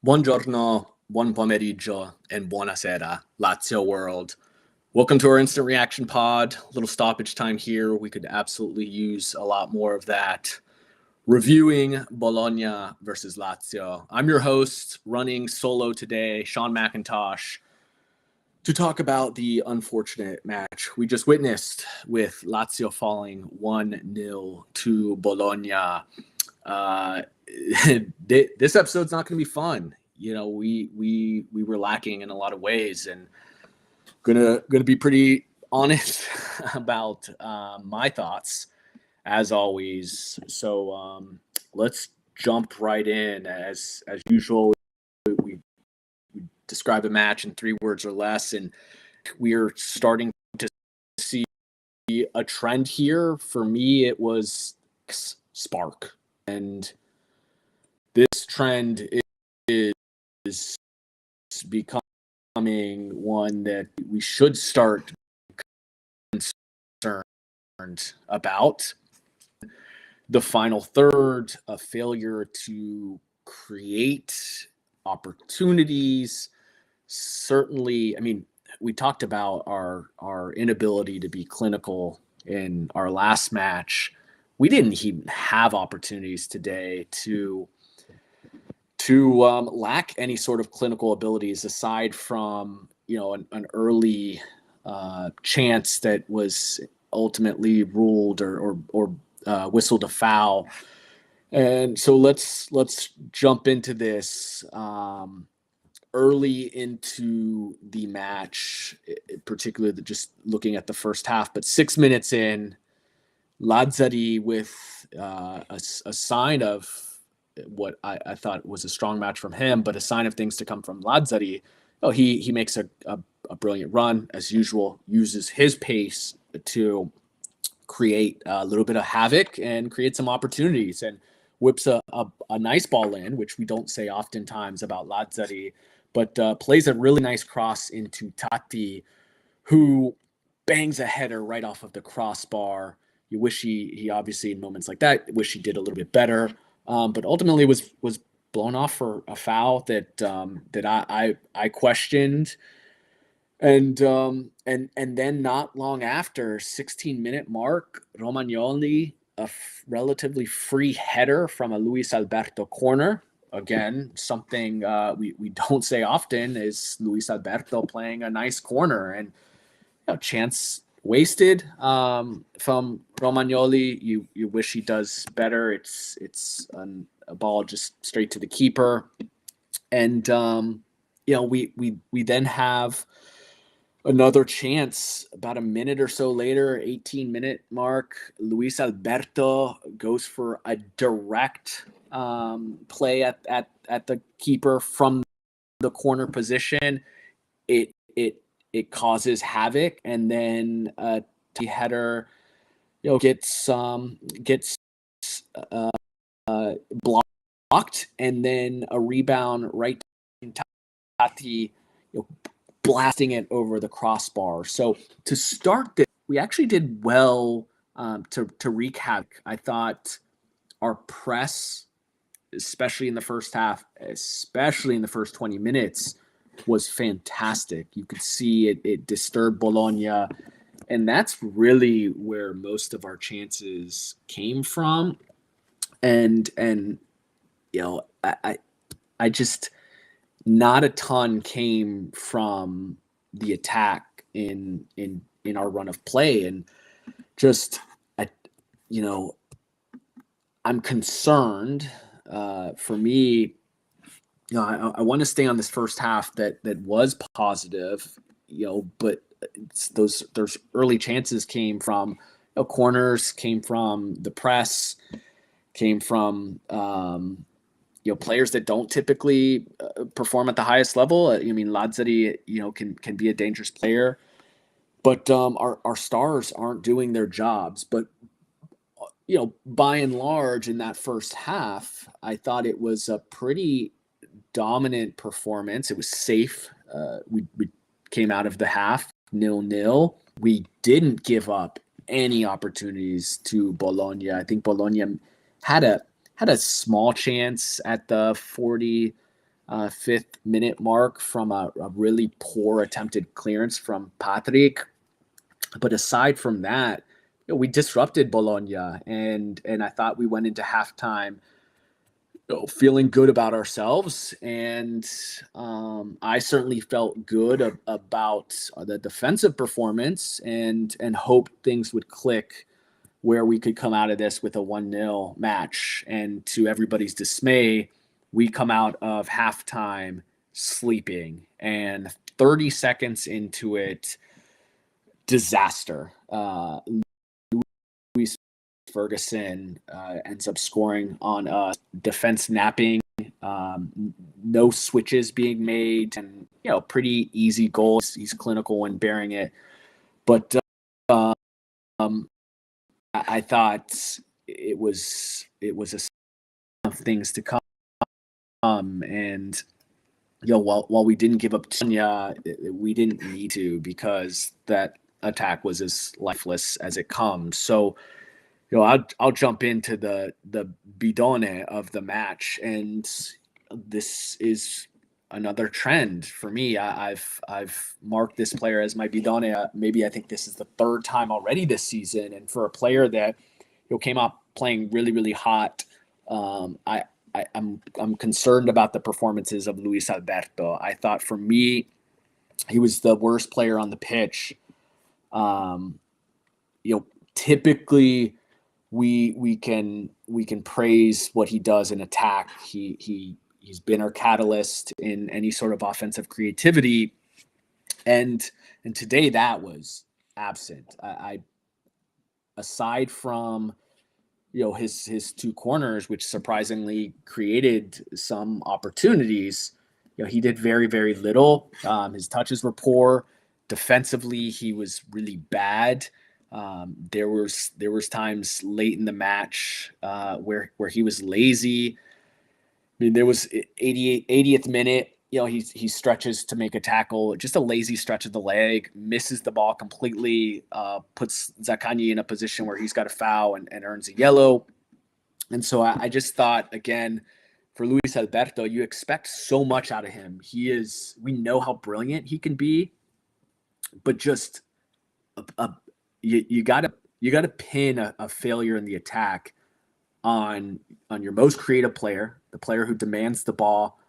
Buongiorno, buon pomeriggio, and buonasera, Lazio world. Welcome to our instant reaction pod. A little stoppage time here. We could absolutely use a lot more of that. Reviewing Bologna versus Lazio. I'm your host, running solo today, Shawn McIntosh, to talk about the unfortunate match we just witnessed with Lazio falling 1-0 to Bologna. This episode's not going to be fun. You know, we were lacking in a lot of ways, and gonna be pretty honest about my thoughts as always. So let's jump right in. As usual, we describe a match in 3 words or less, and we are starting to see a trend here. For me, it was spark, and this trend is becoming one that we should start concerned about. The final third, a failure to create opportunities. Certainly, I mean, we talked about our inability to be clinical in our last match. We didn't even have opportunities today to lack any sort of clinical abilities aside from, you know, an early chance that was ultimately ruled or whistled a foul. And so let's jump into this. Early into the match, particularly just looking at the first half, but 6 minutes in, Lazzari with a sign of what I thought was a strong match from him, but a sign of things to come from Lazzari. Oh, he makes a brilliant run as usual, uses his pace to create a little bit of havoc and create some opportunities, and whips a nice ball in, which we don't say oftentimes about Lazzari, but plays a really nice cross into Tati, who bangs a header right off of the crossbar. You wish he obviously, in moments like that, wish he did a little bit better. But ultimately was blown off for a foul that I questioned, and then not long after, 16-minute mark, Romagnoli, a relatively free header from a Luis Alberto corner. Again, something we don't say often is Luis Alberto playing a nice corner, and chance wasted from Romagnoli. You wish he does better. It's a ball just straight to the keeper, and we then have another chance about a minute or so later, 18-minute mark. Luis Alberto goes for a direct play at the keeper from the corner position. It causes havoc, and then a header, gets blocked, and then a rebound right to Tati, blasting it over the crossbar. So to start this, we actually did well to wreak havoc. I thought our press, especially in the first half, especially in the first 20 minutes, was fantastic. You could see it disturbed Bologna, and that's really where most of our chances came from. And I just, not a ton came from the attack in our run of play, and just I'm concerned. For me, I want to stay on this first half that was positive, but those early chances came from corners, came from the press, came from players that don't typically perform at the highest level. I mean, Lazzari, can be a dangerous player, but our stars aren't doing their jobs. But by and large, in that first half, I thought it was a pretty dominant performance. It was safe. We came out of the half 0-0. We didn't give up any opportunities to Bologna. I think Bologna had a small chance at the fifth minute mark from a really poor attempted clearance from Patrick. But aside from that, we disrupted Bologna, and I thought we went into halftime feeling good about ourselves. And I certainly felt good about the defensive performance and hoped things would click where we could come out of this with a 1-0 match. And to everybody's dismay, we come out of halftime sleeping. And 30 seconds into it, disaster. Luis Ferguson ends up scoring on a defense napping, no switches being made, and pretty easy goal. He's clinical when bearing it, but I thought it was a sign of things to come, and while we didn't give up Tanya, we didn't need to, because that attack was as lifeless as it comes. So I'll jump into the bidone of the match, and this is another trend for me. I've marked this player as my bidone. Maybe I think this is the third time already this season, and for a player that came out playing really, really hot, I'm concerned about the performances of Luis Alberto. I thought, for me, he was the worst player on the pitch. Typically we can praise what he does in attack. He's been our catalyst in any sort of offensive creativity, and today that was absent. I aside from his two corners, which surprisingly created some opportunities, he did very, very little. His touches were poor. Defensively, he was really bad. There was times late in the match where he was lazy. I mean, there was 80th minute. He stretches to make a tackle, just a lazy stretch of the leg, misses the ball completely, puts Zaccagni in a position where he's got a foul and earns a yellow. And so I just thought, again, for Luis Alberto, you expect so much out of him. We know how brilliant he can be, but just you gotta pin a failure in the attack on your most creative player, the player who demands the ball,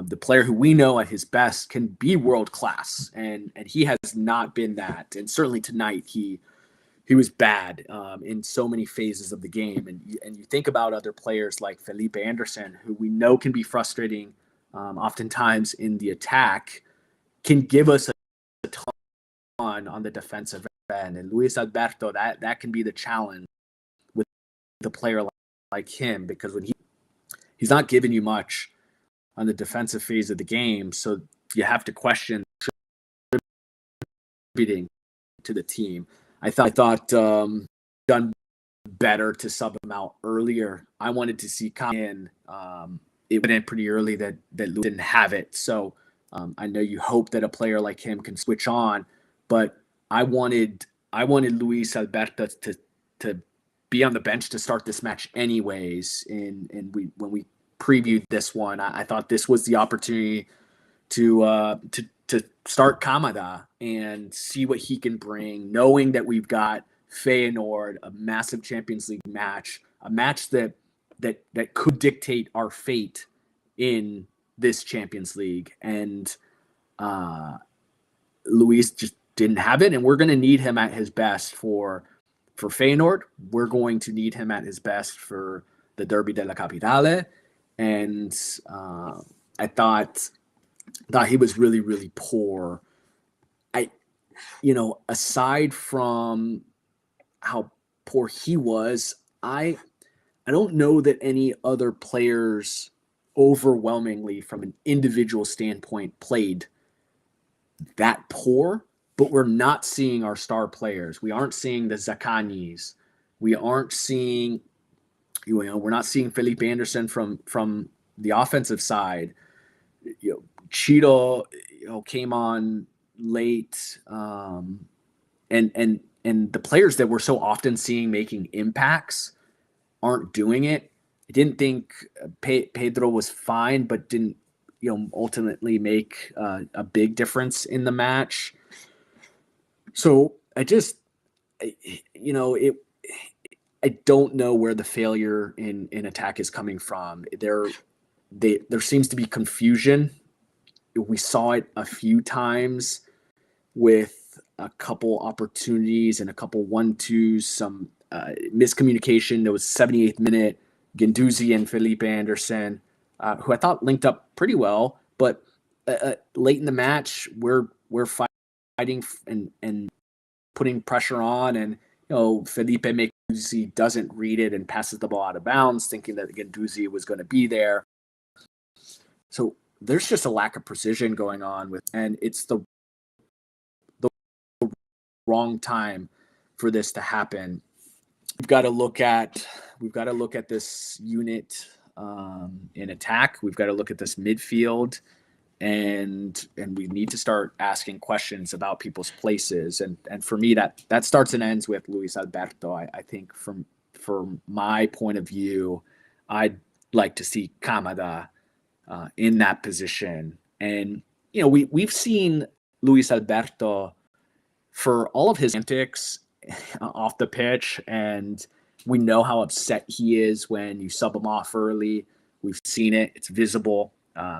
the player who we know at his best can be world class, and he has not been that. And certainly tonight he was bad in so many phases of the game. And you think about other players like Felipe Anderson, who we know can be frustrating, oftentimes in the attack, can give us a ton on the defensive end. And Luis Alberto, that can be the challenge with the player like him, because when he's not giving you much on the defensive phase of the game, so you have to question contributing to the team. I thought done better to sub him out earlier. I wanted to see come in. It went in pretty early that Luis didn't have it, so I know you hope that a player like him can switch on, but I wanted Luis Alberto to be on the bench to start this match anyways. And when we previewed this one, I thought this was the opportunity to start Kamada and see what he can bring, knowing that we've got Feyenoord, a massive Champions League match, a match that could dictate our fate in this Champions League. And Luis just didn't have it, and we're going to need him at his best for Feyenoord. We're going to need him at his best for the Derby della Capitale. And I thought he was really, really poor. Aside from how poor he was, I don't know that any other players overwhelmingly from an individual standpoint played that poor, but we're not seeing our star players. We aren't seeing the Zaccagnis. We aren't seeing, we're not seeing Felipe Anderson from the offensive side. Cheeto, came on late, and the players that we're so often seeing making impacts aren't doing it. I didn't think Pedro was fine, but didn't ultimately make a big difference in the match. So I just, it. I don't know where the failure in attack is coming from. There seems to be confusion. We saw it a few times with a couple opportunities and a couple 1-2s, some miscommunication. There was 78th minute, Guendouzi and Felipe Anderson, who I thought linked up pretty well, but late in the match, we're fighting and putting pressure on, and Felipe Guendouzi doesn't read it and passes the ball out of bounds, thinking that Guendouzi was going to be there. So there's just a lack of precision going on and it's the wrong time for this to happen. We've got to look at this unit in attack. We've got to look at this midfield, and we need to start asking questions about people's places. And for me, that starts and ends with Luis Alberto. I think from my point of view, I'd like to see Kamada in that position. And we've seen Luis Alberto for all of his antics off the pitch, and we know how upset he is when you sub him off early. We've seen it; it's visible.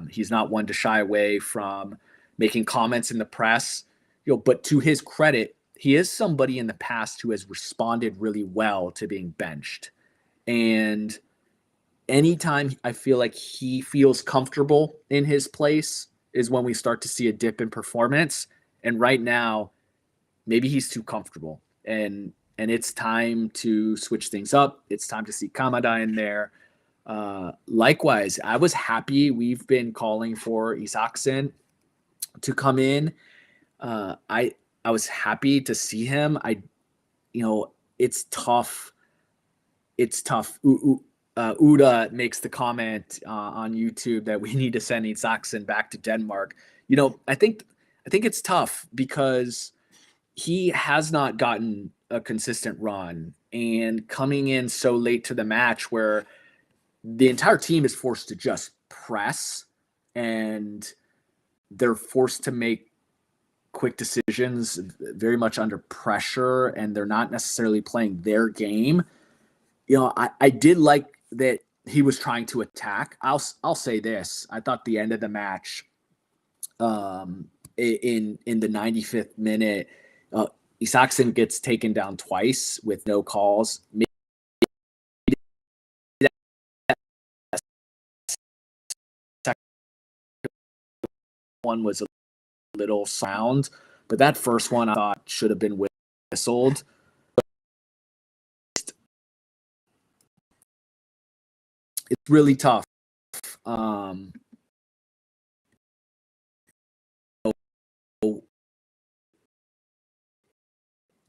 He's not one to shy away from making comments in the press. But to his credit, he is somebody in the past who has responded really well to being benched. And anytime I feel like he feels comfortable in his place is when we start to see a dip in performance. And right now, maybe he's too comfortable, and it's time to switch things up. It's time to see Kamada in there. Likewise, I was happy. We've been calling for Isaacson to come in. I was happy to see him. It's tough. It's tough. Uda makes the comment on YouTube that we need to send Isaacson back to Denmark. I think it's tough because he has not gotten a consistent run, and coming in so late to the match where the entire team is forced to just press and they're forced to make quick decisions very much under pressure, and they're not necessarily playing their game. I did like that he was trying to attack. I'll say this. I thought the end of the match in the 95th minute, Isaacson gets taken down twice with no calls. Maybe that one was a little sound, but that first one I thought should have been whistled. It's really tough.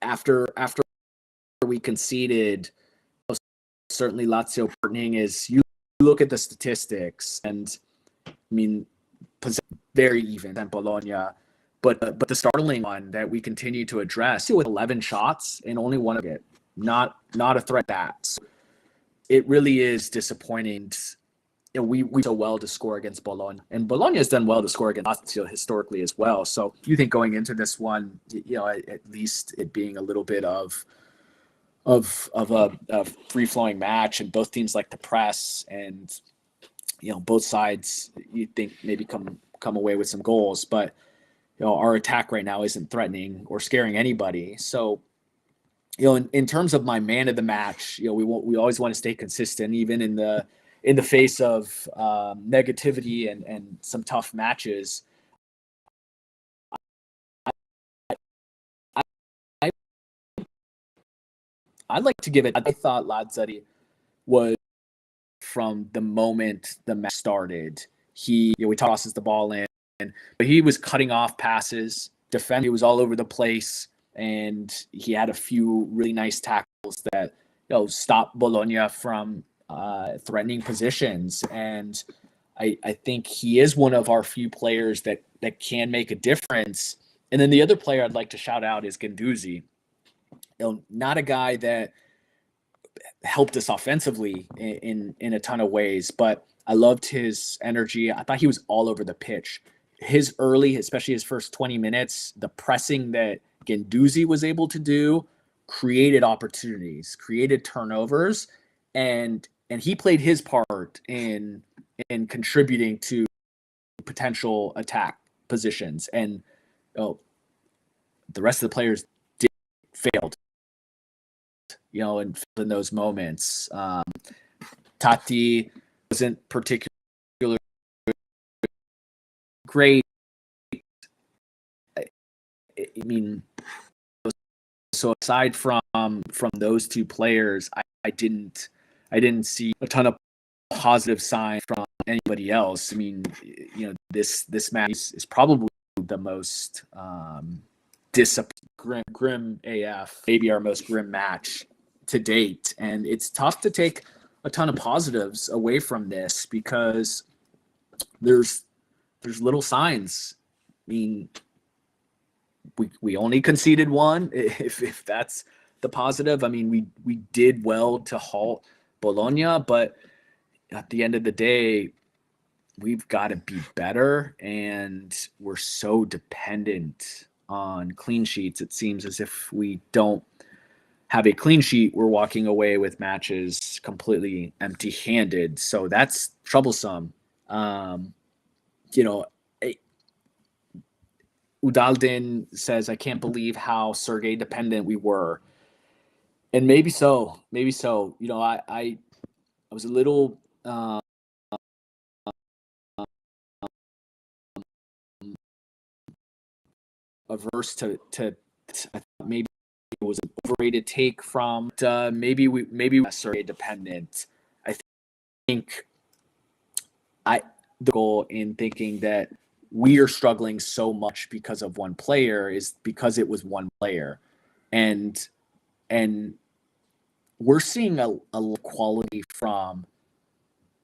After we conceded, certainly Lazio partnering is, you look at the statistics, and I mean, very even than Bologna, but the startling one that we continue to address with 11 shots and only one of it, not a threat. So it really is disappointing. We so well to score against Bologna, and Bologna has done well to score against Lazio historically as well. So you think going into this one, at least it being a little bit of a free flowing match, and both teams like to press, and both sides you think maybe come away with some goals, but our attack right now isn't threatening or scaring anybody. So in terms of my man of the match, we always want to stay consistent even in the face of negativity and some tough matches. I'd like to give it. I thought Lazzari was, from the moment the match started, he tosses the ball in, but he was cutting off passes. He was all over the place, and he had a few really nice tackles that stopped Bologna from threatening positions. And I think he is one of our few players that can make a difference. And then the other player I'd like to shout out is Guendouzi. Not a guy that helped us offensively in a ton of ways, but I loved his energy. I thought he was all over the pitch. His early, especially his first 20 minutes, the pressing that Guendouzi was able to do created opportunities, created turnovers, and he played his part in contributing to potential attack positions. And the rest of the players failed, in those moments. Tati wasn't particularly great. I mean, so aside from those two players, I didn't see a ton of positive signs from anybody else. I mean, this match is probably the most grim AF, maybe our most grim match to date. And it's tough to take a ton of positives away from this because there's little signs. I mean, we only conceded one, if that's the positive. I mean, we did well to halt Bologna, but at the end of the day, we've got to be better, and we're so dependent on clean sheets. It seems as if we don't have a clean sheet, we're walking away with matches completely empty-handed. So that's troublesome. Udaldin says, I can't believe how Sergei dependent we were. And maybe so. I was a little averse to I thought maybe it was an overrated take from maybe we Sergei dependent. I think the goal in thinking that we are struggling so much because of one player is because it was one player, and we're seeing a quality from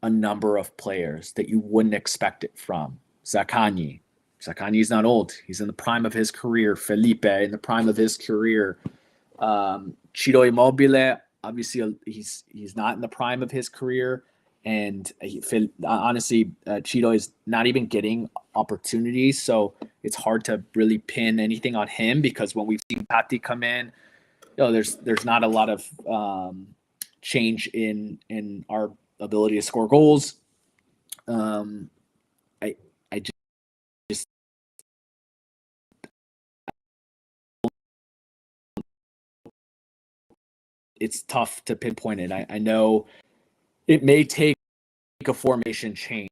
a number of players that you wouldn't expect it from. Zaccagni is not old. He's in the prime of his career. Felipe in the prime of his career. Ciro Immobile, obviously he's not in the prime of his career. And honestly, Ciro is not even getting opportunities. So it's hard to really pin anything on him because when we've seen Patti come in, there's not a lot of change in our ability to score goals. I just it's tough to pinpoint it. I know it may take a formation change.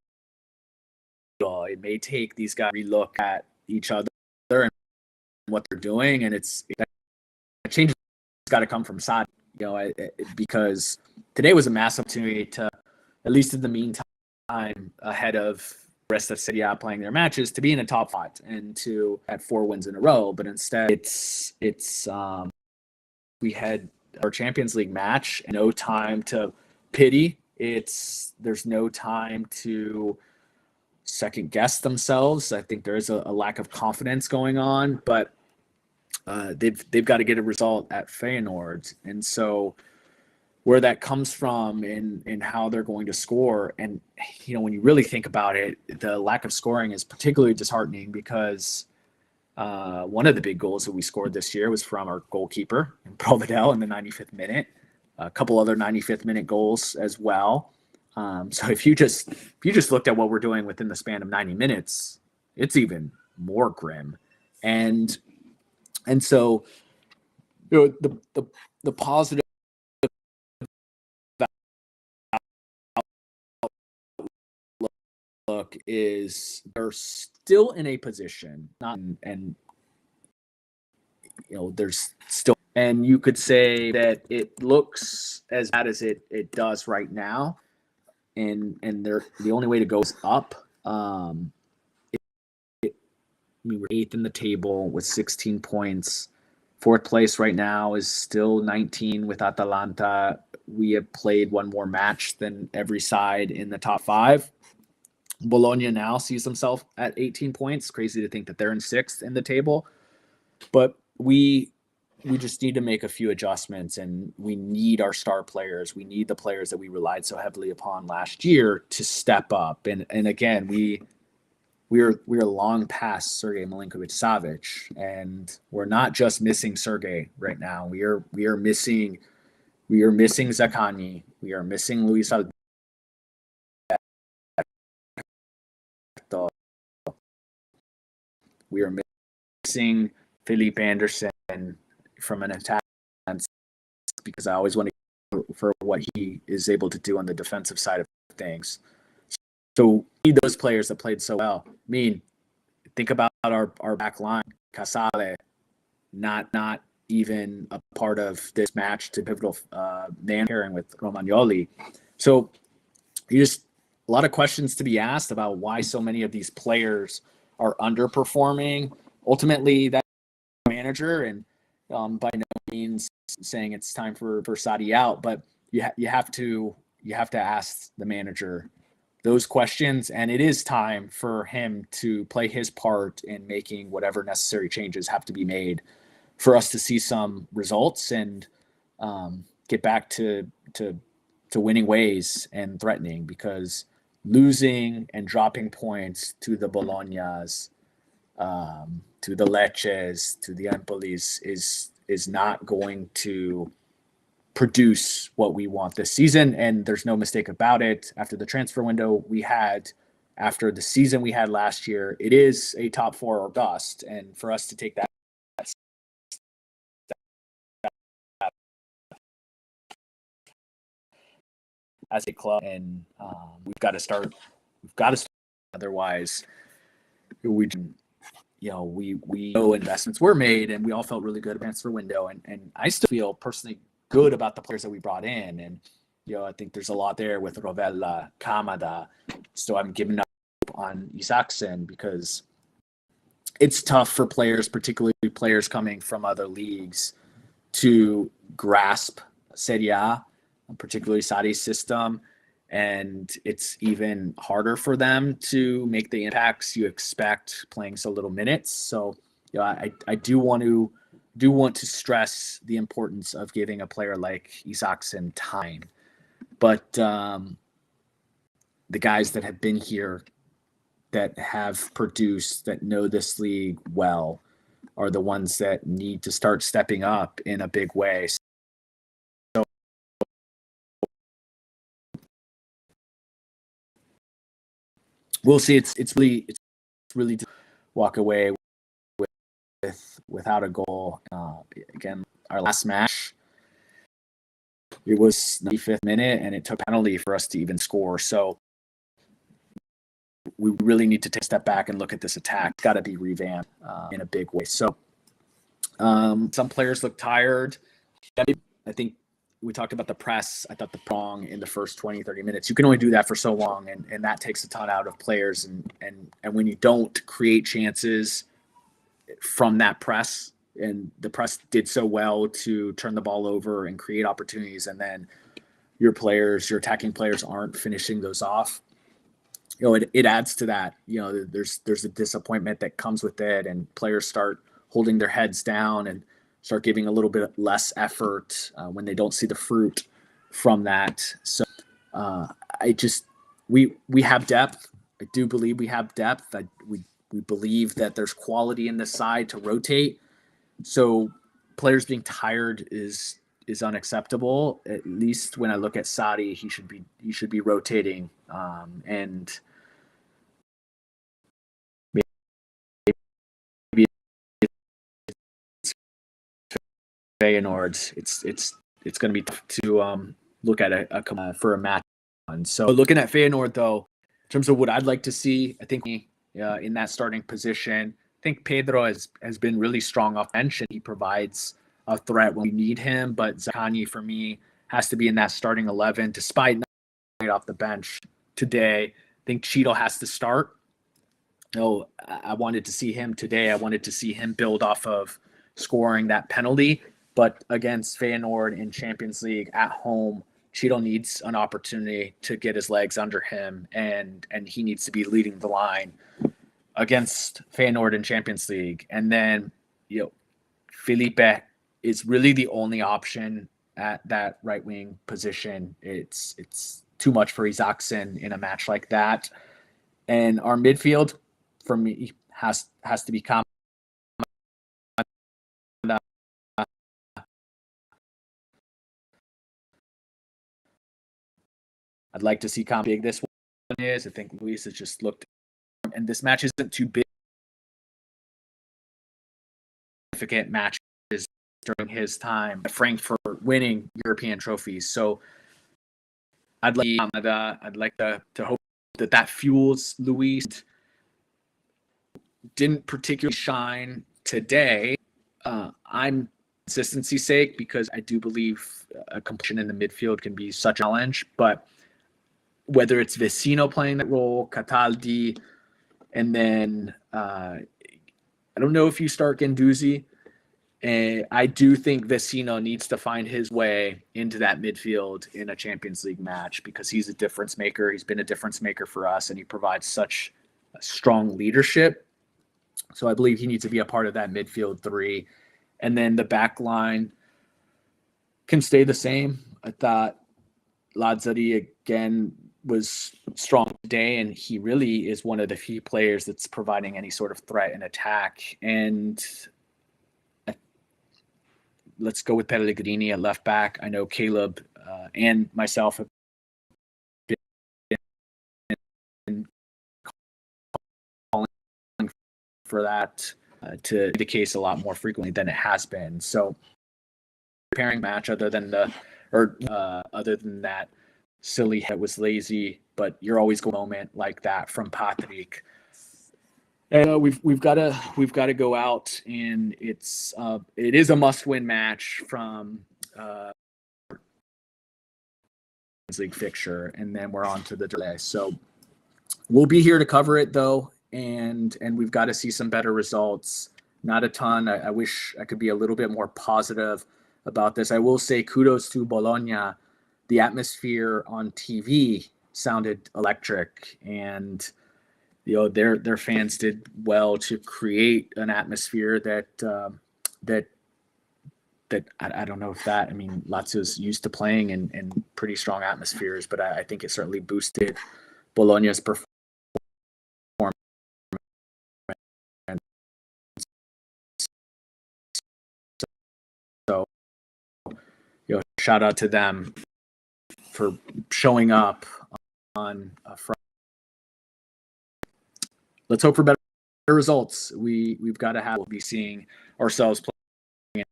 It may take these guys to relook at each other and what they're doing, and that change has got to come from Sadi, because today was a massive opportunity to, at least in the meantime, ahead of the rest of Serie A playing their matches, to be in the top 5 and to have 4 wins in a row. But instead, we had our Champions League match and no time to pity. There's no time to second guess themselves. I think there is a lack of confidence going on, but they've got to get a result at Feyenoord. And so where that comes from and how they're going to score, and when you really think about it, the lack of scoring is particularly disheartening because one of the big goals that we scored this year was from our goalkeeper, Providel, in the 95th minute. A couple other 95th minute goals as well. So if you just looked at what we're doing within the span of 90 minutes, it's even more grim. And so the positive look is they're still in a position, there's still, and you could say that it looks as bad as it does right now, and the only way to go is up. We're 8th in the table with 16 points. 4th place right now is still 19 with Atalanta. We have played one more match than every side in the top 5. Bologna now sees themselves at 18 points. Crazy to think that they're in 6th in the table. But we we just need to make a few adjustments, and we need our star players. We need the players that we relied so heavily upon last year to step up. And again, we're long past Sergei Milinkovic-Savic, and we're not just missing Sergei right now. We are missing Zaccagni. We are missing Luis Alberto. We are missing Felipe Anderson from an attack, because I always want to for what he is able to do on the defensive side of things. So we need those players that played so well. I mean, think about our back line. Casale, not even a part of this match to pivotal man pairing with Romagnoli. So you just a lot of questions to be asked about why so many of these players are underperforming. Ultimately, that manager, and by no means saying it's time for Sadi out, but you have to ask the manager those questions, and it is time for him to play his part in making whatever necessary changes have to be made for us to see some results and get back to winning ways and threatening, because losing and dropping points to the Bolognas, to the Lecces, to the Empolis is not going to produce what we want this season. And there's no mistake about it. After the transfer window we had, after the season we had last year, it is a top 4 or bust. And for us to take that as a club, and we've got to start. Otherwise, we know investments were made, and we all felt really good about the transfer window. And I still feel personally good about the players that we brought in. And I think there's a lot there with Rovella, Kamada. So I'm giving up on Isaacson, because it's tough for players, particularly players coming from other leagues, to grasp Serie A, particularly Sadi's system. And it's even harder for them to make the impacts you expect playing so little minutes. So I do want to stress the importance of giving a player like Isaacson time. But the guys that have been here, that have produced, that know this league well, are the ones that need to start stepping up in a big way. So we'll see. It's really to walk away without a goal. Again, our last match, it was 95th minute, and it took a penalty for us to even score. So we really need to take a step back and look at this attack. It's got to be revamped in a big way. So some players look tired. I think we talked about the press. I thought the prong in the first 20, 30 minutes. You can only do that for so long, and that takes a ton out of players. And when you don't create chances from that press, and the press did so well to turn the ball over and create opportunities, and then your attacking players aren't finishing those off, it adds to that. There's a disappointment that comes with it, and players start holding their heads down and start giving a little bit less effort when they don't see the fruit from that. So we have depth. I do believe we have depth. We believe that there's quality in this side to rotate. So players being tired is unacceptable. At least when I look at Sadi, he should be rotating, and maybe Feyenoord. It's going to be tough to look at for a match. So looking at Feyenoord, though, in terms of what I'd like to see, I think in that starting position, I think Pedro has been really strong off bench, and he provides a threat when we need him. But Zaccagni, for me, has to be in that starting 11, despite not off the bench today. I think Cheadle has to start. I wanted to see him today. I wanted to see him build off of scoring that penalty. But against Feyenoord in Champions League at home, Cheadle needs an opportunity to get his legs under him, and he needs to be leading the line against Feyenoord in Champions League. And then, Felipe is really the only option at that right wing position. It's too much for Isaacson in a match like that. And our midfield, for me, has to be Kamada. I'd like to see how big this one is. I think Luis has just looked, and this match isn't too big. Significant matches during his time at Frankfurt winning European trophies. So I'd like to hope that fuels Luis. Didn't particularly shine today. I'm consistency's sake, because I do believe a completion in the midfield can be such a challenge. But whether it's Vecino playing that role, Cataldi, and then I don't know if you start Guendouzi. And I do think Vecino needs to find his way into that midfield in a Champions League match, because he's a difference maker. He's been a difference maker for us, and he provides such strong leadership. So I believe he needs to be a part of that midfield three. And then the back line can stay the same. I thought Lazio, again, was strong today, and he really is one of the few players that's providing any sort of threat in attack. And let's go with Pellegrini at left back. I know Caleb and myself have been calling for that to be the case a lot more frequently than it has been. So pairing match, other than that silly hit was lazy, but you're always going to moment like that from Patrick. And we've got to go out, and it is a must-win match from league fixture, and then we're on to the delay. So we'll be here to cover it, though, and we've got to see some better results. Not a ton. I wish I could be a little bit more positive about this. I will say kudos to Bologna. The atmosphere on TV sounded electric, and their fans did well to create an atmosphere that I don't know if that, I mean, Lazio's used to playing in pretty strong atmospheres, but I think it certainly boosted Bologna's performance. So, shout out to them for showing up on a front. Let's hope for better results. We've got to be seeing ourselves playing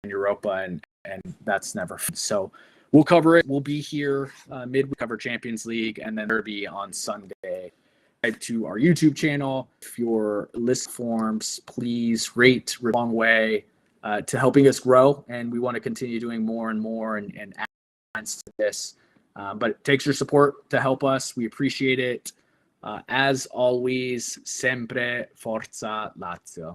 in Europa, and that's never fun. So we'll cover it. We'll be here midweek, cover Champions League, and then Derby on Sunday. Subscribe to our YouTube channel. If your list forms, please rate a long way to helping us grow, and we want to continue doing more and more and add to this. But it takes your support to help us. We appreciate it. As always, sempre Forza Lazio.